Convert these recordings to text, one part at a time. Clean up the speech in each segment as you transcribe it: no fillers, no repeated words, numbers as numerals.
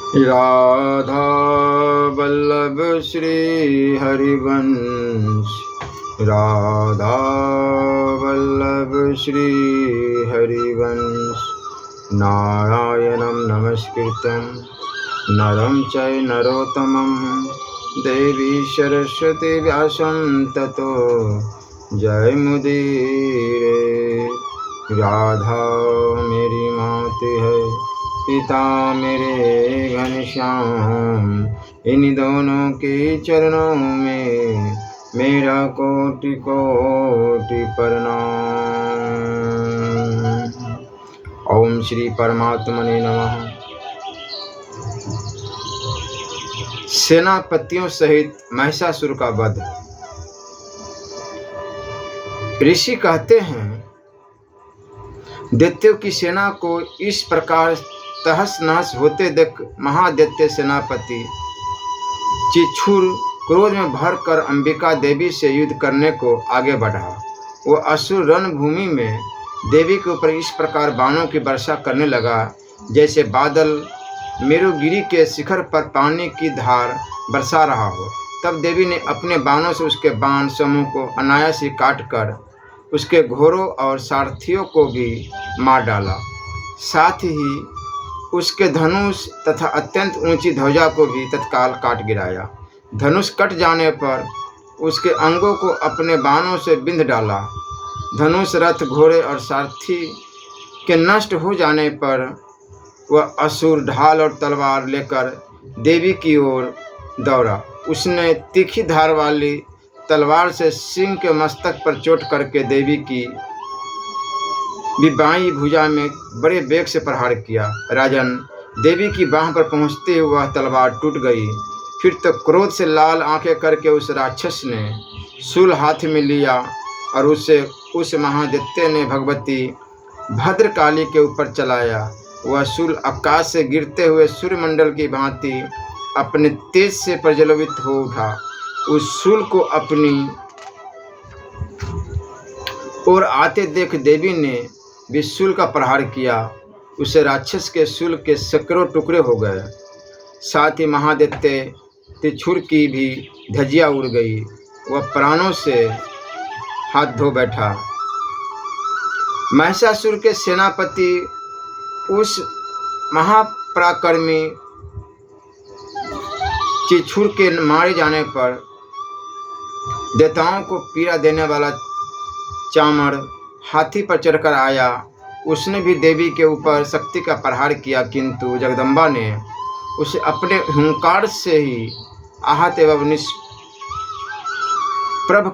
राधा वल्लभ श्री हरिवंश, राधा वल्लभ श्री हरिवंश। नारायणं नमस्कृतं नरं चैव नरोत्तमं, देवी सरस्वती व्यासं ततो जयमुदीरये। राधा मेरी माता है, पिता मेरे घनश्याम, इन दोनों के चरणों में मेरा कोटि कोटि प्रणाम। ओम श्री परमात्मने नमः। सेनापतियों सहित महिषासुर का वध। ऋषि कहते हैं, दैत्यों की सेना को इस प्रकार तहस नहस होते देख महादैत्य सेनापति चिक्षुर क्रोध में भरकर अंबिका देवी से युद्ध करने को आगे बढ़ा। वो असुर रणभूमि में देवी के ऊपर इस प्रकार बाणों की वर्षा करने लगा जैसे बादल मेरुगिरी के शिखर पर पानी की धार बरसा रहा हो। तब देवी ने अपने बाणों से उसके बाण समूह को अनायास ही काट कर उसके घोड़ों और सारथियों को भी मार डाला। साथ ही उसके धनुष तथा अत्यंत ऊंची ध्वजा को भी तत्काल काट गिराया। धनुष कट जाने पर उसके अंगों को अपने बाणों से बिंध डाला। धनुष, रथ, घोड़े और सारथी के नष्ट हो जाने पर वह असुर ढाल और तलवार लेकर देवी की ओर दौड़ा। उसने तीखी धार वाली तलवार से सिंह के मस्तक पर चोट करके देवी की बाईं भुजा में बड़े वेग से प्रहार किया। राजन, देवी की बाह पर पहुंचते ही वह तलवार टूट गई। फिर तो क्रोध से लाल आंखें करके उस राक्षस ने शूल हाथ में लिया और उसे उस महादैत्य ने भगवती भद्रकाली के ऊपर चलाया। वह शूल आकाश से गिरते हुए सूर्यमंडल की भांति अपने तेज से प्रज्वलित हो उठा। उस शूल को अपनी ओर आते देख देवी ने भी शूल का प्रहार किया। उसे राक्षस के शूल के सैकड़ों टुकड़े हो गए। साथ ही महादैत्य त्रिशूल की भी धज्जियां उड़ गई। वह प्राणों से हाथ धो बैठा। महिषासुर के सेनापति उस महापराक्रमी त्रिशूल के मारे जाने पर देवताओं को पीड़ा देने वाला चामर हाथी पर चढ़कर आया। उसने भी देवी के ऊपर शक्ति का प्रहार किया, किंतु जगदम्बा ने उसे अपने हुंकार से ही आहत एवं निष्प्रभ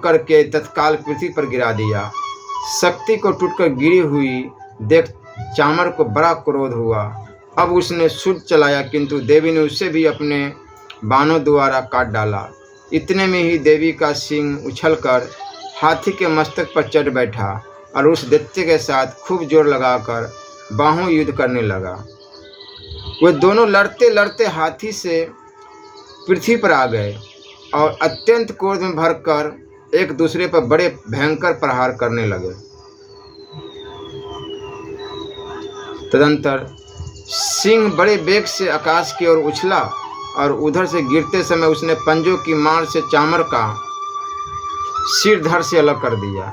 करके तत्काल पृथ्वी पर गिरा दिया। शक्ति को टूटकर गिरी हुई देख चामर को बड़ा क्रोध हुआ। अब उसने शूल चलाया, किंतु देवी ने उसे भी अपने बाणों द्वारा काट डाला। इतने में ही देवी का सिंह उछलकर हाथी के मस्तक पर चढ़ बैठा और उस दैत्य के साथ खूब जोर लगाकर बाहों युद्ध करने लगा। वे दोनों लड़ते लड़ते हाथी से पृथ्वी पर आ गए और अत्यंत क्रोध में भरकर एक दूसरे पर बड़े भयंकर प्रहार करने लगे। तदंतर सिंह बड़े वेग से आकाश की ओर उछला और उधर से गिरते समय उसने पंजों की मार से चामर का सिर धड़ से अलग कर दिया।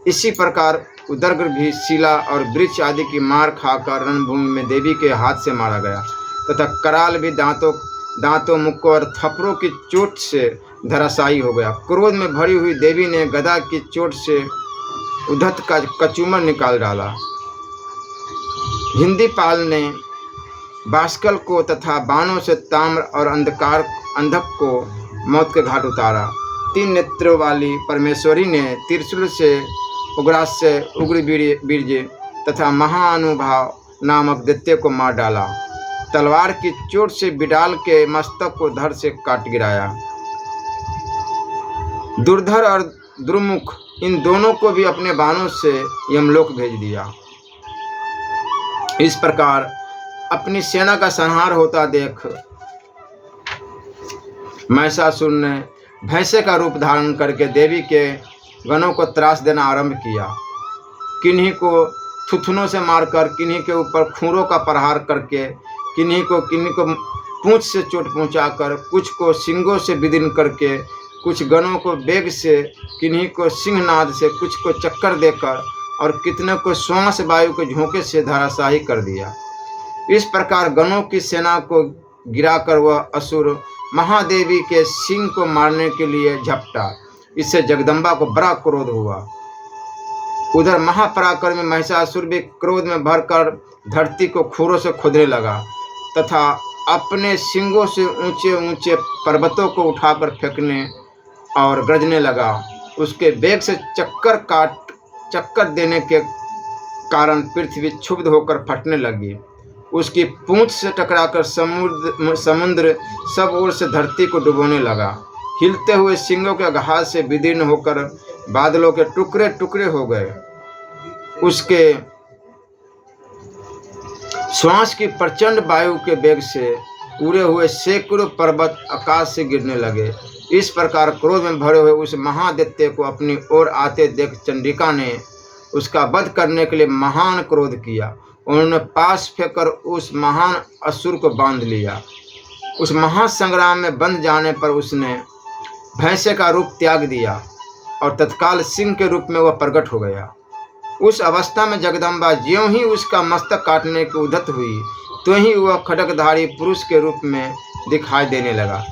इसी प्रकार उदग्र भी शिला और वृक्ष आदि की मार खाकर रणभूमि में देवी के हाथ से मारा गया तथा कराल भी दांतों मुक्कों और थप्पड़ों की चोट से धराशायी हो गया। क्रोध में भरी हुई देवी ने गदा की चोट से उद्धत का कचूमर निकाल डाला। हिंदीपाल ने बाष्कल को तथा बाणों से ताम्र और अंधक को मौत के घाट उतारा। 3 नेत्रों वाली परमेश्वरी ने त्रिशूल से उग्रास्य उग्र वीर्य तथा महानुभाव नामक दैत्य को मार डाला। तलवार की चोट से बिडाल के मस्तक को धड़ से काट गिराया। दुर्धर और दुर्मुख इन दोनों को भी अपने बाणों से यमलोक भेज दिया। इस प्रकार अपनी सेना का संहार होता देख महिषासुर ने भैंसे का रूप धारण करके देवी के गणों को त्रास देना आरंभ किया। किन्हीं को थुथुनों से मारकर, किन्हीं के ऊपर खूरों का प्रहार करके, किन्हीं को पूंछ से चोट पहुंचाकर, कुछ को सिंगों से विदीर्ण करके, कुछ गणों को वेग से, किन्हीं को सिंहनाद से, कुछ को चक्कर देकर और कितने को श्वास वायु के झोंके से धराशायी कर दिया। इस प्रकार गणों की सेना को गिराकर वह असुर महादेवी के सिंह को मारने के लिए झपटा। इससे जगदम्बा को बड़ा क्रोध हुआ। उधर महापराक्रमी महिषासुर भी क्रोध में भरकर धरती को खूरों से खोदने लगा तथा अपने सिंगों से ऊंचे ऊंचे पर्वतों को उठाकर फेंकने और गरजने लगा। उसके वेग से चक्कर देने के कारण पृथ्वी क्षुब्ध होकर फटने लगी। उसकी पूंछ से टकराकर समुद्र सब ओर से धरती को डुबोने लगा। हिलते हुए सिंगों के घात से विदीर्ण होकर बादलों के टुकड़े टुकड़े हो गए। उसके श्वास की प्रचंड वायु के वेग से उड़े हुए सैकड़ों पर्वत आकाश से गिरने लगे। इस प्रकार क्रोध में भरे हुए उस महादैत्य को अपनी ओर आते देख चंडिका ने उसका वध करने के लिए महान क्रोध किया। उन्होंने पास फेंककर उस महान असुर को बांध लिया। उस महासंग्राम में बंध जाने पर उसने भैंसे का रूप त्याग दिया और तत्काल सिंह के रूप में वह प्रकट हो गया। उस अवस्था में जगदम्बा ज्यों ही उसका मस्तक काटने की उद्यत हुई, तो ही वह खड्गधारी पुरुष के रूप में दिखाई देने लगा।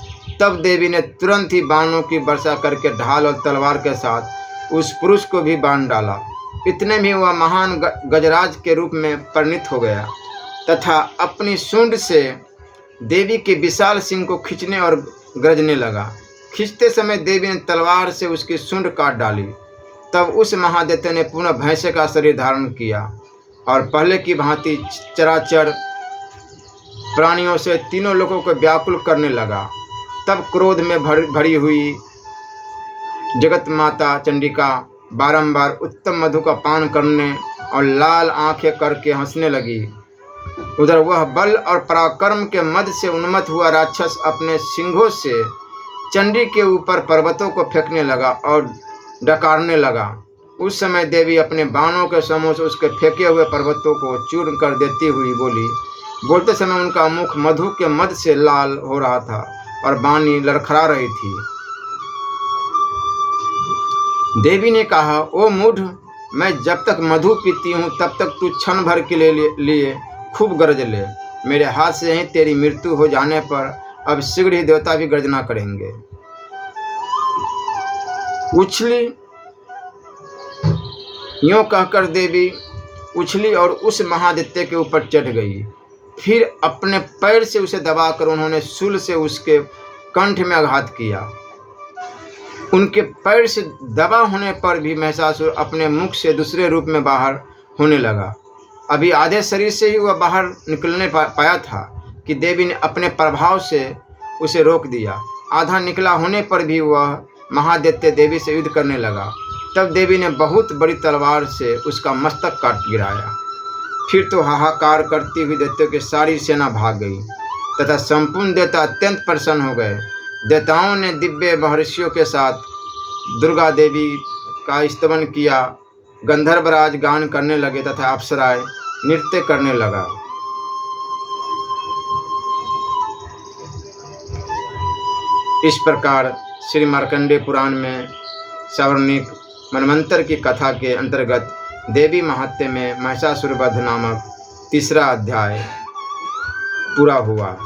तब देवी ने तुरंत ही बाणों की वर्षा करके ढाल और तलवार के साथ उस पुरुष को भी बांध डाला। इतने में वह महान गजराज के रूप में परिणित हो गया तथा अपनी सूंड से देवी के विशाल सिंह को खींचने और गरजने लगा। खींचते समय देवी ने तलवार से उसकी सूंड काट डाली। तब उस महादैत्य ने पुनः भैंसे का शरीर धारण किया और पहले की भांति चराचर प्राणियों से तीनों लोगों को व्याकुल करने लगा। तब क्रोध में भरी हुई जगत माता चंडिका बारंबार उत्तम मधु का पान करने और लाल आंखें करके हंसने लगी। उधर वह बल और पराक्रम के मद से उन्मत्त हुआ राक्षस अपने सिंघों से चंडी के ऊपर पर्वतों को फेंकने लगा और डकारने लगा। उस समय देवी अपने बाणों के समूह से उसके फेंके हुए पर्वतों को चूर्ण कर देती हुई बोली। बोलते समय उनका मुख मधु के मद से लाल हो रहा था और वाणी लड़खड़ा रही थी। देवी ने कहा, ओ मूढ़, मैं जब तक मधु पीती हूँ तब तक तू क्षण भर के लिए खूब गरज ले। मेरे हाथ से ही तेरी मृत्यु हो जाने पर अब शीघ्र ही देवता भी गर्जना करेंगे। उछली, यूं कहकर देवी उछली और उस महादित्य के ऊपर चढ़ गई। फिर अपने पैर से उसे दबाकर उन्होंने शूल से उसके कंठ में आघात किया। उनके पैर से दबा होने पर भी महिषासुर अपने मुख से दूसरे रूप में बाहर होने लगा। अभी आधे शरीर से ही वह बाहर निकलने पाया था कि देवी ने अपने प्रभाव से उसे रोक दिया। आधा निकला होने पर भी वह महादैत्य देवी से युद्ध करने लगा। तब देवी ने बहुत बड़ी तलवार से उसका मस्तक काट गिराया। फिर तो हाहाकार करती हुई दैत्यों की सारी सेना भाग गई तथा संपूर्ण देवता अत्यंत प्रसन्न हो गए। देवताओं ने दिव्य महर्षियों के साथ दुर्गा देवी का स्तवन किया। गंधर्वराज गान करने लगे तथा अप्सराएं नृत्य करने लगा। इस प्रकार श्री मार्कंडेय पुराण में सवर्णिक मनवंतर की कथा के अंतर्गत देवी महात्म्य में महिषासुर वध नामक तीसरा अध्याय पूरा हुआ।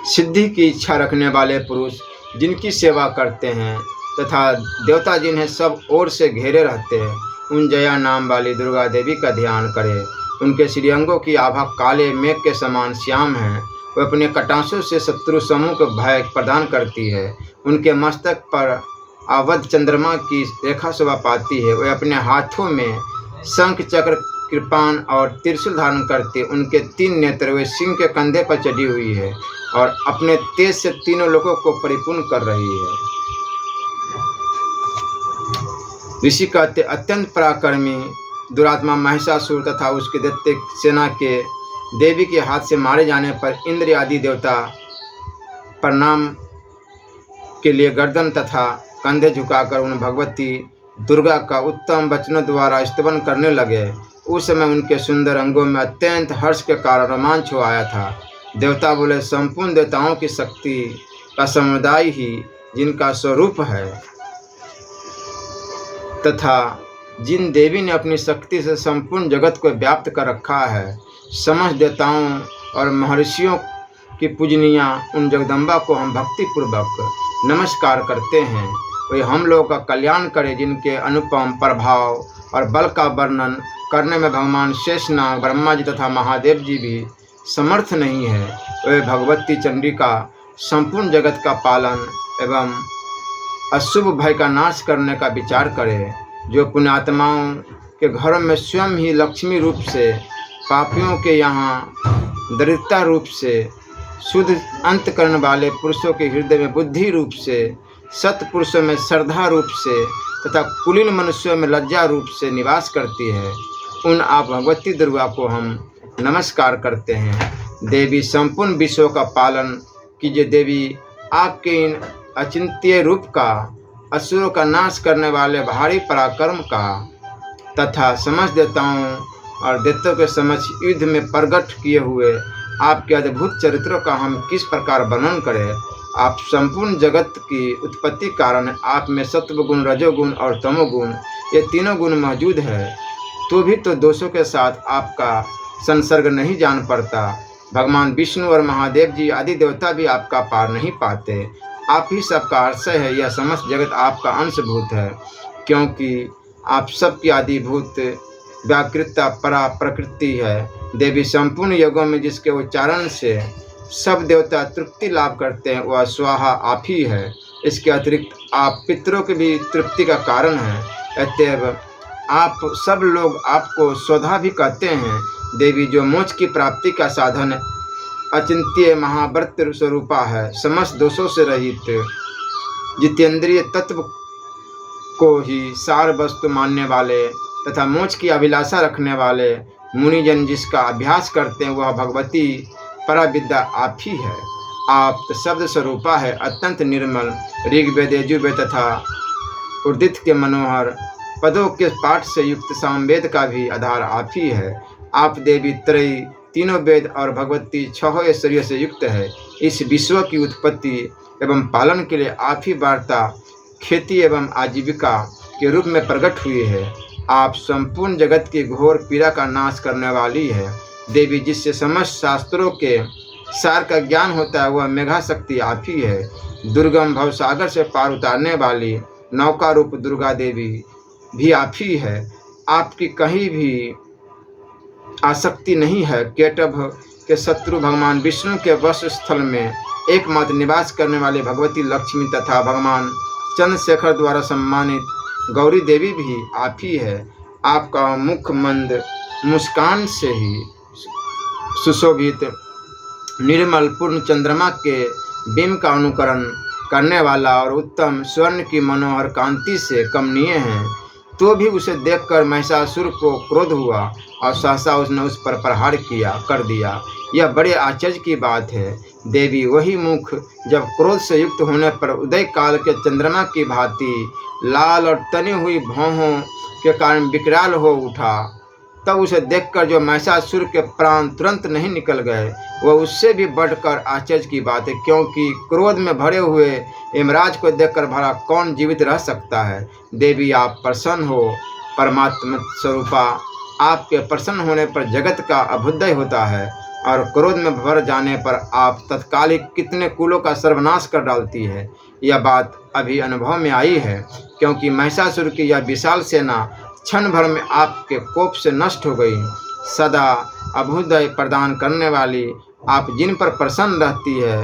सिद्धि की इच्छा रखने वाले पुरुष जिनकी सेवा करते हैं तथा देवता जिन्हें सब ओर से घेरे रहते हैं, उन जया नाम वाली दुर्गा देवी का ध्यान करें। उनके श्रीअंगों की आभा काले मेघ के समान श्याम है। वह अपने कटासों से शत्रु समूह को भय प्रदान करती है। उनके मस्तक पर अवध चंद्रमा की रेखा शोभा पाती है। वह अपने हाथों में शंख चक्र कृपाण और त्रिशूल धारण करती। उनके 3 नेत्र वे सिंह के कंधे पर चढ़ी हुई है और अपने तेज से तीनों लोगों को परिपूर्ण कर रही है। ऋषि कहते, अत्यंत पराक्रमी दुरात्मा महिषासुर तथा उसके दैत्य सेना के देवी के हाथ से मारे जाने पर इंद्र आदि देवता प्रणाम के लिए गर्दन तथा कंधे झुकाकर उन भगवती दुर्गा का उत्तम वचनों द्वारा स्तवन करने लगे। उस समय उनके सुंदर अंगों में अत्यंत हर्ष के कारण रोमांच हो आया था। देवता बोले, संपूर्ण देवताओं की शक्ति का समुदाय ही जिनका स्वरूप है तथा जिन देवी ने अपनी शक्ति से संपूर्ण जगत को व्याप्त कर रखा है, समस्त देवताओं और महर्षियों की पूजनीया उन जगदम्बा को हम भक्तिपूर्वक नमस्कार करते हैं। वे हम लोगों का कल्याण करें, जिनके अनुपम प्रभाव और बल का वर्णन करने में भगवान शेषनाग, ब्रह्मा जी तथा महादेव जी भी समर्थ नहीं है। वे भगवती चंडिका संपूर्ण जगत का पालन एवं अशुभ भय का नाश करने का विचार करें। जो पुण्यात्माओं के घरों में स्वयं ही लक्ष्मी रूप से, पापियों के यहाँ दरिद्रता रूप से, शुद्ध अंतकरण वाले पुरुषों के हृदय में बुद्धि रूप से, सत्पुरुषों में श्रद्धा रूप से तथा कुलीन मनुष्यों में लज्जा रूप से निवास करती है, उन आप भगवती दुर्गा को हम नमस्कार करते हैं। देवी संपूर्ण विश्व का पालन कीजिए। देवी आपके इन अचिंत्य रूप का, असुरों का नाश करने वाले भारी पराक्रम का तथा समस्त देवताओं और दैत्यों के समक्ष युद्ध में प्रकट किए हुए आपके अद्भुत चरित्रों का हम किस प्रकार वर्णन करें। आप संपूर्ण जगत की उत्पत्ति कारण आप में सत्वगुण, रजोगुण और तमोगुण ये तीनों गुण मौजूद है, तो भी तो दोषों के साथ आपका संसर्ग नहीं जान पड़ता। भगवान विष्णु और महादेव जी आदि देवता भी आपका पार नहीं पाते। आप ही सबका आश्रय है। यह समस्त जगत आपका अंशभूत है, क्योंकि आप सबकी आदिभूत व्याकृता परा प्रकृति है। देवी संपूर्ण युगों में जिसके उच्चारण से सब देवता तृप्ति लाभ करते हैं, वह स्वाहा आप ही है। इसके अतिरिक्त आप पितरों की भी तृप्ति का कारण है। अतएव आप सब लोग आपको स्वधा भी कहते हैं। देवी जो मोक्ष की प्राप्ति का साधन अचिंत्य महाव्रत स्वरूपा है, समस्त दोषों से रहित, जितेंद्रिय तत्व को ही सार वस्तु मानने वाले तथा मोक्ष की अभिलाषा रखने वाले मुनिजन जिसका अभ्यास करते हैं, वह भगवती पराविद्या आप ही है। आप शब्द स्वरूपा है, अत्यंत निर्मल, ऋग्वेद, यजुर्वेद तथा उर्दित के मनोहर पदों के पाठ से युक्त सामवेद का भी आधार आप ही है। आप देवी त्रयी, तीनों वेद और भगवती छहों ऐश्वर्यों से युक्त है। इस विश्व की उत्पत्ति एवं पालन के लिए आप ही वार्ता, खेती एवं आजीविका के रूप में प्रकट हुई है। आप संपूर्ण जगत की घोर पीड़ा का नाश करने वाली है। देवी जिससे समस्त शास्त्रों के सार का ज्ञान होता है, वह मेघा शक्ति आप ही है। दुर्गम भवसागर से पार उतारने वाली नौका रूप दुर्गा देवी भी आप ही है। आपकी कहीं भी आसक्ति नहीं है। केटभ के शत्रु भगवान विष्णु के वश स्थल में एकमात्र निवास करने वाली भगवती लक्ष्मी तथा भगवान चंद्रशेखर द्वारा सम्मानित गौरी देवी भी आप ही है। आपका मुख मंद मुस्कान से ही सुशोभित निर्मल पूर्ण चंद्रमा के बिंब का अनुकरण करने वाला और उत्तम स्वर्ण की मनोहर कांति से कमनीय है, तो भी उसे देखकर महिषासुर को क्रोध हुआ और सहसा उसने उस पर प्रहार कर दिया। यह बड़े आश्चर्य की बात है। देवी वही मुख जब क्रोध से युक्त होने पर उदय काल के चंद्रमा की भांति लाल और तनी हुई भौहों के कारण विकराल हो उठा, तब उसे देखकर जो महिषासुर के प्राण तुरंत नहीं निकल गए, वह उससे भी बढ़कर आश्चर्य की बात है, क्योंकि क्रोध में भरे हुए यमराज को देखकर भला कौन जीवित रह सकता है। देवी आप प्रसन्न हो, परमात्मा स्वरूपा। आपके प्रसन्न होने पर जगत का अभ्युदय होता है और क्रोध में भर जाने पर आप तत्कालिक कितने कुलों का सर्वनाश कर डालती है। यह बात अभी अनुभव में आई है, क्योंकि महिषासुर की यह विशाल सेना क्षण भर में आपके कोप से नष्ट हो गई। सदा अभ्युदय प्रदान करने वाली आप जिन पर प्रसन्न रहती है,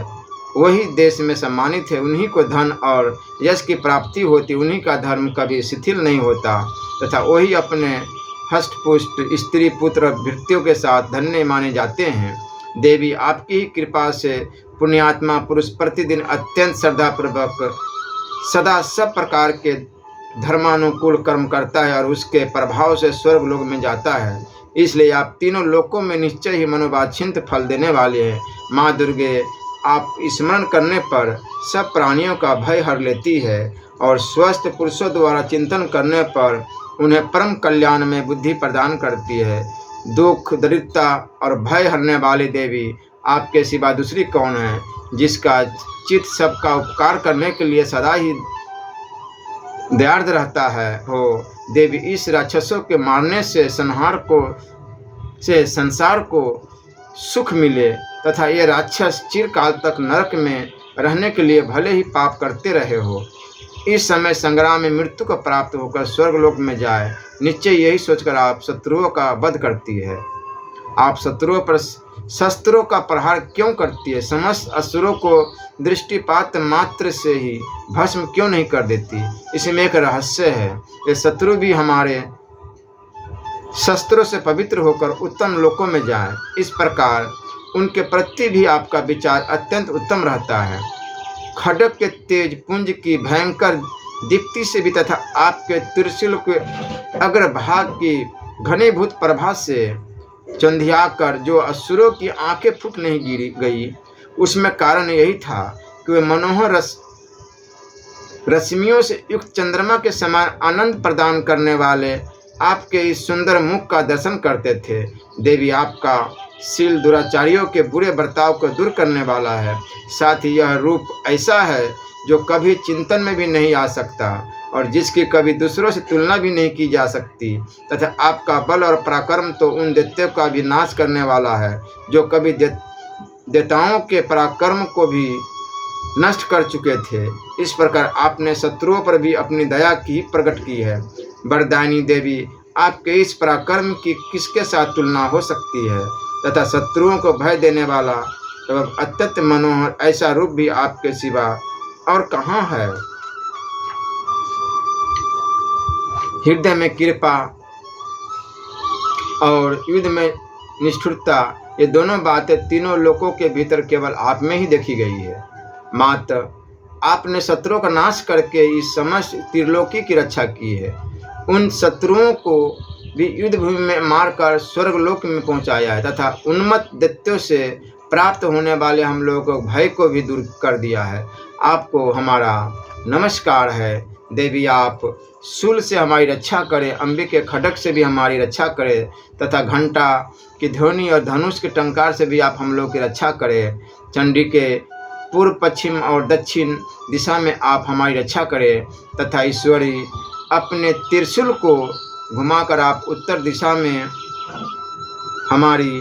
वही देश में सम्मानित है। उन्हीं को धन और यश की प्राप्ति होती, उन्हीं का धर्म कभी शिथिल नहीं होता तथा वही अपने हष्टपुष्ट स्त्री पुत्र भृत्यों के साथ धन्य माने जाते हैं। देवी आपकी ही कृपा से पुण्यात्मा पुरुष प्रतिदिन अत्यंत श्रद्धापूर्वक सदा सब प्रकार के धर्मानुकूल कर्म करता है और उसके प्रभाव से स्वर्ग लोक में जाता है। इसलिए आप तीनों लोकों में निश्चय ही मनोवांछित फल देने वाले हैं। माँ दुर्गे आप स्मरण करने पर सब प्राणियों का भय हर लेती है और स्वस्थ पुरुषों द्वारा चिंतन करने पर उन्हें परम कल्याण में बुद्धि प्रदान करती है। दुख, दरिद्रता और भय हरने वाली देवी आपके सिवा दूसरी कौन है, जिसका चित्त सबका उपकार करने के लिए सदा ही दयार्द रहता है हो। देवी, इस राक्षसों के मारने से संसार को सुख मिले तथा ये राक्षस चिरकाल तक नरक में रहने के लिए भले ही पाप करते रहे हो, इस समय संग्राम में मृत्यु को प्राप्त होकर स्वर्गलोक में जाए, निश्चय यही सोचकर आप शत्रुओं का वध करती है। आप शत्रुओं पर शस्त्रों का प्रहार क्यों करती है? समस्त असुरों को दृष्टिपात मात्र से ही भस्म क्यों नहीं कर देती? इसमें एक रहस्य है। ये शत्रु भी हमारे शस्त्रों से पवित्र होकर उत्तम लोकों में जाए, इस प्रकार उनके प्रति भी आपका विचार अत्यंत उत्तम रहता है। खड्ग के तेज पुंज की भयंकर दीप्ति से भी तथा आपके त्रिशूल के अग्रभाग की घनीभूत प्रभा से चंधियाकर जो असुरों की आंखें फूट नहीं गिरी गई, उसमें कारण यही था कि वे मनोहर रश्मियों से युक्त चंद्रमा के समान आनंद प्रदान करने वाले आपके इस सुंदर मुख का दर्शन करते थे। देवी, आपका शील दुराचारियों के बुरे बर्ताव को दूर करने वाला है, साथ ही यह रूप ऐसा है जो कभी चिंतन में भी नहीं आ सकता और जिसकी कभी दूसरों से तुलना भी नहीं की जा सकती, तथा आपका बल और पराक्रम तो उन दैत्यों का भी नाश करने वाला है जो कभी देवताओं के पराक्रम को भी नष्ट कर चुके थे। इस प्रकार आपने शत्रुओं पर भी अपनी दया की प्रकट की है। वरदायिनी देवी, आपके इस पराक्रम की किसके साथ तुलना हो सकती है तथा शत्रुओं को भय देने वाला एवं अत्यंत मनोहर ऐसा रूप भी आपके सिवा और कहाँ है? हृदय में कृपा और युद्ध में निष्ठुरता, ये दोनों बातें तीनों लोकों के भीतर केवल आप में ही देखी गई है। मात्र आपने शत्रुओं का नाश करके इस समस्त त्रिलोकी की रक्षा की है। उन शत्रुओं को भी युद्ध भूमि में मारकर स्वर्गलोक में पहुंचाया है तथा उन्मत्त दैत्यों से प्राप्त होने वाले हम लोगों को भय को भी दूर कर दिया है। आपको हमारा नमस्कार है। देवी, आप शूल से हमारी रक्षा करें, अंबिके खड्ग से भी हमारी रक्षा करें तथा घंटा की ध्वनि और धनुष के टंकार से भी आप हम लोग की रक्षा करें। चंडी के पूर्व, पश्चिम और दक्षिण दिशा में आप हमारी रक्षा करें तथा ईश्वरी अपने त्रिशूल को घुमाकर आप उत्तर दिशा में हमारी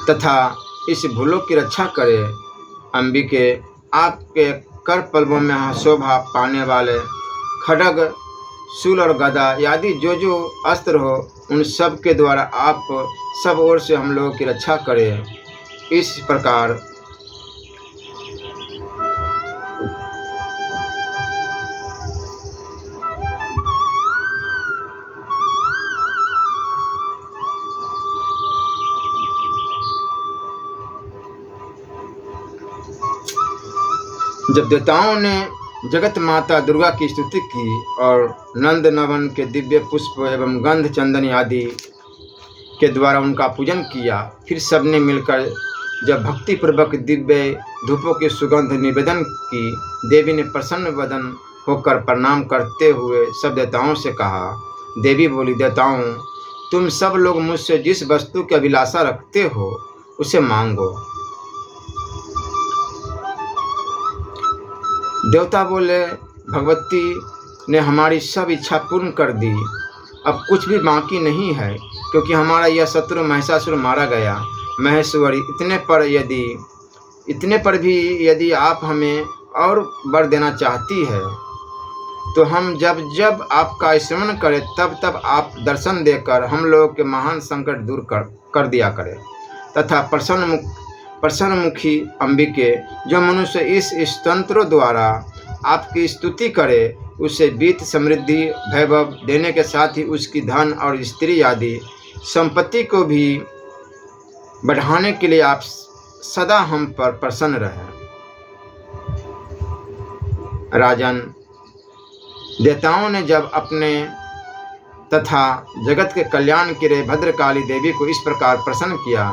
तथा इस भूलोक की रक्षा करें। अंबिके, आपके कर पल्लवों में शोभा पाने वाले खड्ग, शूल और गदा आदि जो अस्त्र हो, उन सब के द्वारा आप सब ओर से हम लोगों की रक्षा करें। इस प्रकार जब देवताओं ने जगत माता दुर्गा की स्तुति की और नंद नवन के दिव्य पुष्प एवं गंध चंदन आदि के द्वारा उनका पूजन किया, फिर सबने मिलकर जब भक्तिपूर्वक दिव्य धूपों की सुगंध निवेदन की, देवी ने प्रसन्न वदन होकर प्रणाम करते हुए सब देवताओं से कहा। देवी बोली, देवताओं, तुम सब लोग मुझसे जिस वस्तु की अभिलाषा रखते हो उसे मांगो। देवता बोले, भगवती ने हमारी सब इच्छा पूर्ण कर दी, अब कुछ भी बाकी नहीं है, क्योंकि हमारा यह शत्रु महिषासुर मारा गया। महेश्वरी, इतने पर भी यदि आप हमें और वर देना चाहती है तो हम जब जब आपका स्मरण करें तब तब आप दर्शन देकर हम लोगों के महान संकट दूर कर दिया करें तथा प्रसन्नमुखी अंबिके, जो मनुष्य इस स्तोत्रों द्वारा आपकी स्तुति करे उसे वित्त, समृद्धि, वैभव देने के साथ ही उसकी धन और स्त्री आदि संपत्ति को भी बढ़ाने के लिए आप सदा हम पर प्रसन्न रहें। राजन, देवताओं ने जब अपने तथा जगत के कल्याण के लिए भद्रकाली देवी को इस प्रकार प्रसन्न किया।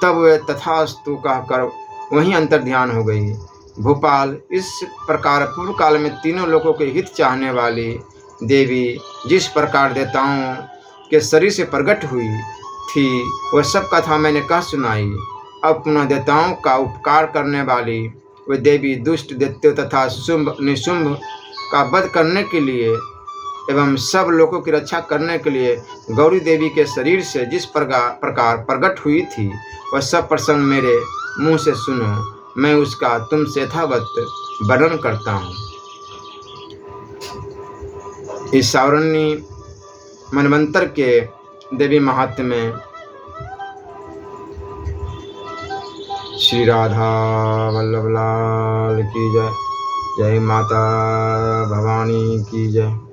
तब वे तथास्तु कहकर वहीं अंतर्ध्यान हो गई। भोपाल इस प्रकार पूर्व काल में तीनों लोगों के हित चाहने वाली देवी जिस प्रकार देवताओं के शरीर से प्रकट हुई थी, वह सब कथा मैंने कह सुनाई। अब पुनः देवताओं का उपकार करने वाली वे देवी दुष्ट दैत्यों तथा शुंभ निशुंभ का वध करने के लिए एवं सब लोगों की रक्षा करने के लिए गौरी देवी के शरीर से जिस प्रकार प्रकट हुई थी, वह सब प्रसंग मेरे मुंह से सुनो। मैं उसका तुमसे यथावत वर्णन करता हूँ। इस सावरणी मनवंतर के देवी महात्म्य में श्री राधा वल्लभ लाल की जय। जय माता भवानी की जय।